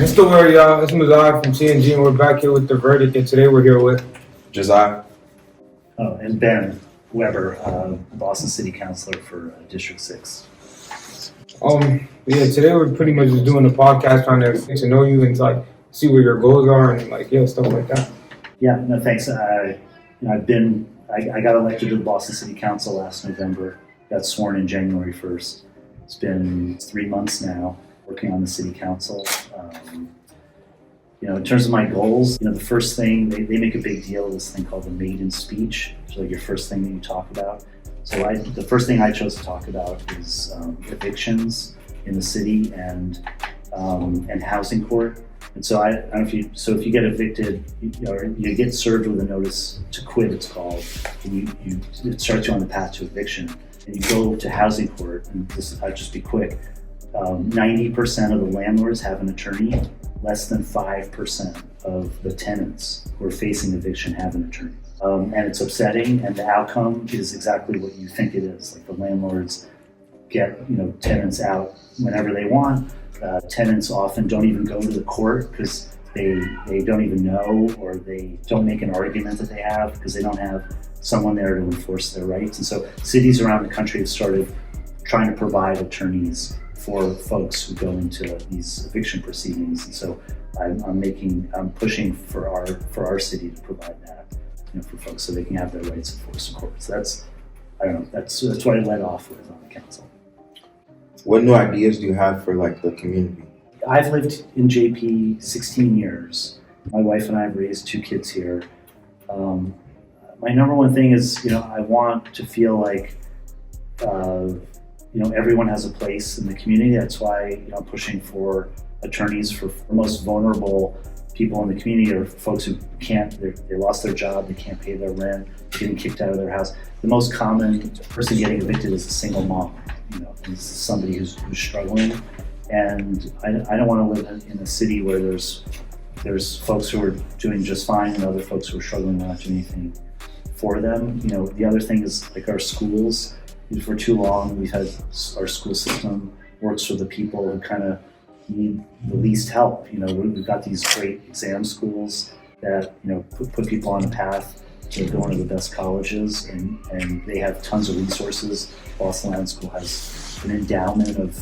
It's the word, y'all. It's Mazar from TNG, and we're back here with The Verdict, and today we're here with Josiah. Oh, and Ben Weber, Boston City Councilor for District 6. Today we're pretty much just doing a podcast trying to get to know you and like see where your goals are and stuff like that. Yeah, no, thanks. I got elected to the Boston City Council last November, got sworn in January 1st. It's been 3 months now working on the City Council. In terms of my goals, the first thing, they make a big deal of this thing called the maiden speech, which is like your first thing that you talk about. So the first thing I chose to talk about is evictions in the city and housing court. And so I don't know if you get evicted, you get served with a notice to quit, it's called, and it starts you on the path to eviction. And you go to housing court, and I'll just be quick. 90% of the landlords have an attorney. Less than 5% of the tenants who are facing eviction have an attorney. And it's upsetting, and the outcome is exactly what you think it is. Like the landlords get tenants out whenever they want. Tenants often don't even go to the court because they don't even know, or they don't make an argument that they have because they don't have someone there to enforce their rights. And so cities around the country have started trying to provide attorneys for folks who go into these eviction proceedings. And so I'm pushing for our city to provide that, for folks so they can have their rights enforced in court. So that's what I led off with on the council. What new ideas do you have for the community? I've lived in JP 16 years. My wife and I have raised 2 kids here. My number one thing is, I want to feel like everyone has a place in the community. That's why I'm pushing for attorneys for the most vulnerable people in the community, or folks who they lost their job, they can't pay their rent, getting kicked out of their house. The most common person getting evicted is a single mom. This is somebody who's struggling, and I don't want to live in a city where there's folks who are doing just fine and other folks who are struggling and not doing anything for them. The other thing is our schools. For too long, we've had our school system works for the people who kind of need the least help. We've got these great exam schools that put people on a path to go into the best colleges, and they have tons of resources. Boston Land School has an endowment of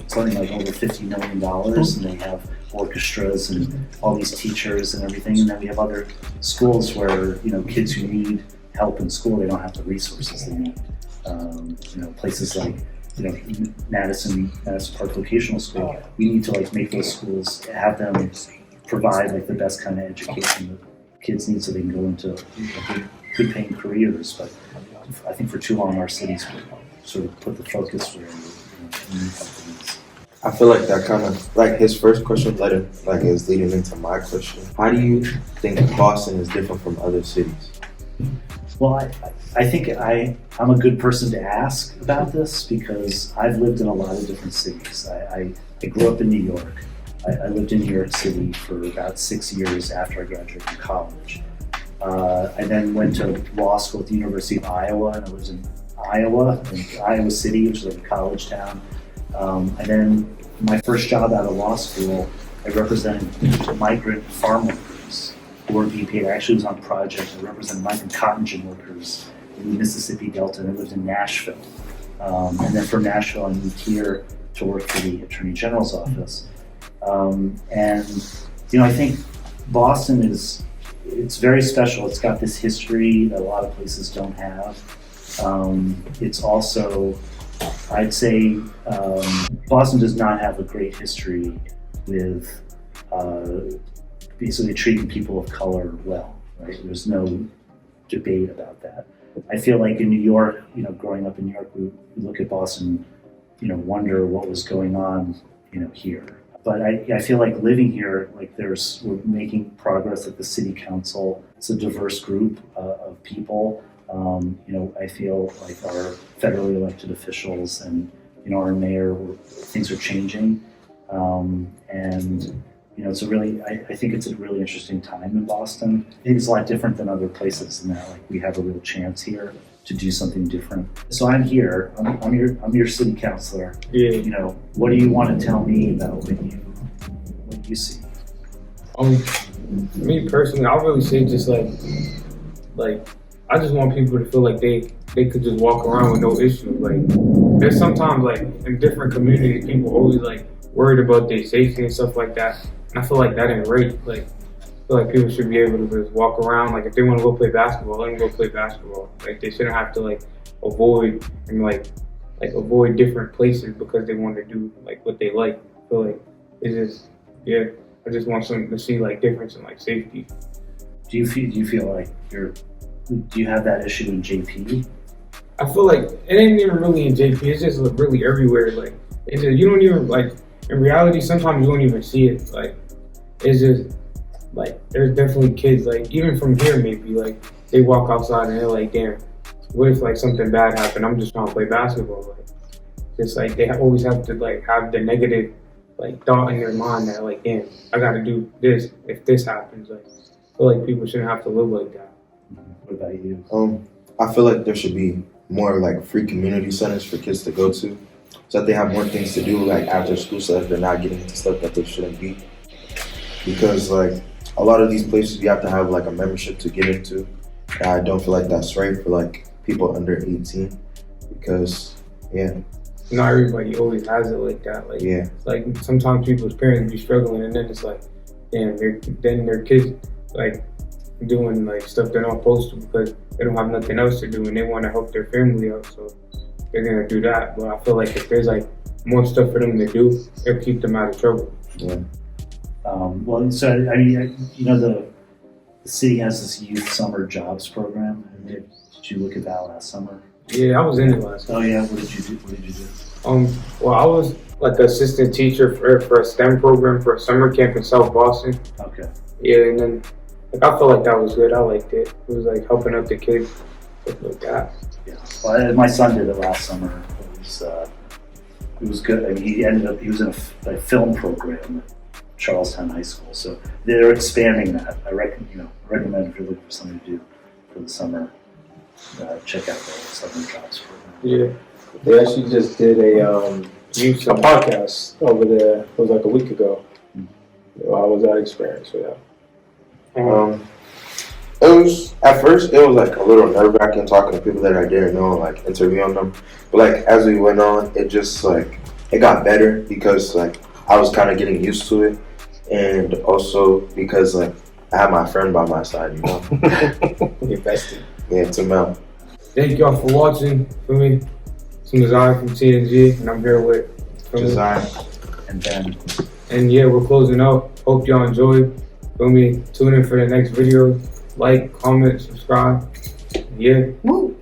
something like over $50 million, and they have orchestras and all these teachers and everything. And then we have other schools where kids who need help in school, they don't have the resources they need. Places like Madison Park Vocational School, we need to make those schools, have them provide the best kind of education that kids need so they can go into good paying careers. But I think for too long our cities sort of put the focus where need companies. I feel like that kind of his first question is leading into my question. How do you think Boston is different from other cities? Well, I think I'm a good person to ask about this because I've lived in a lot of different cities. I grew up in New York. I lived in New York City for about 6 years after I graduated from college. I then went to law school at the University of Iowa, and I lived in Iowa City, which is a college town. And then my first job out of law school, I represented migrant farm workers who weren't being paid. I actually was on projects. I represented migrant cotton gin workers in the Mississippi Delta, and I lived in Nashville. And then from Nashville, I moved here to work for the Attorney General's office. I think Boston it's very special. It's got this history that a lot of places don't have. It's also, I'd say, Boston does not have a great history with basically treating people of color well, right? There's no debate about that. I feel like in New York, growing up in New York, we look at Boston, wonder what was going on, here. But I feel like living here, we're making progress at the city council. It's a diverse group of people. I feel like our federally elected officials and our mayor, things are changing, and it's I think it's a really interesting time in Boston. I think it's a lot different than other places in that we have a real chance here to do something different. So I'm here. I'm your city councilor. Yeah. What do you want to tell me about when you see? Me personally, I really say just like I just want people to feel like they could just walk around with no issues. Like there's sometimes like in different communities, people always like worried about their safety and stuff like that. And I feel like that ain't right. Like I feel like people should be able to just walk around. Like if they want to go play basketball, let them go play basketball. Like they shouldn't have to like avoid and like avoid different places because they want to do like what they like. I feel like it's just I just want something to see like difference in like safety. Do you feel like do you have that issue in JP? I feel like it ain't even really in JP. It's just like, really everywhere. Like it's just, you don't even like in reality. Sometimes you don't even see it. Like it's just like there's definitely kids like even from here maybe like they walk outside and they're like, damn, what if like something bad happened? I'm just trying to play basketball. Like just like they always have to like have the negative like thought in their mind that like, damn, I got to do this if this happens. Like I feel like people shouldn't have to live like that. What about you? I feel like there should be more like free community centers for kids to go to, so that they have more things to do like after school, so that they're not getting into stuff that they shouldn't be. Because like a lot of these places you have to have like a membership to get into. And I don't feel like that's right for like people under 18, because Not everybody always has it like that. Like it's like sometimes people's parents be struggling, and then it's like, damn, then their kids like doing like stuff they're not supposed to because they don't have nothing else to do and they want to help their family out, so they're gonna do that. But I feel like if there's like more stuff for them to do, it'll keep them out of trouble. Well, so I mean, you know, the city has this youth summer jobs program. Did you look at that last summer? Yeah, I was in it last time. Oh yeah, what did you do? Well, I was like assistant teacher for a STEM program for a summer camp in South Boston. Okay. Yeah, and then like I felt like that was good. I liked it. It was like helping out the kids, stuff like that. Yeah. Well, my son did it last summer. It was good. I mean, he was in a film program at Charlestown High School. So they're expanding that. I recommend if you're looking for something to do for the summer, check out the summer jobs program. Yeah, they actually just did a podcast over there. It was like a week ago. How was that experience for that? It was at first it was like a little nerve-wracking talking to people that I didn't know and like interviewing them, but like as we went on, it just like it got better because like I was kind of getting used to it, and also because like I had my friend by my side, you know. Invested. Yeah, to Mel. Thank y'all for watching. For me, it's Mazai from TNG, and I'm here with Josiah. And then And yeah, we're closing out. Hope y'all enjoyed. Feel me? Tune in for the next video. Like, comment, subscribe. Yeah. Woo!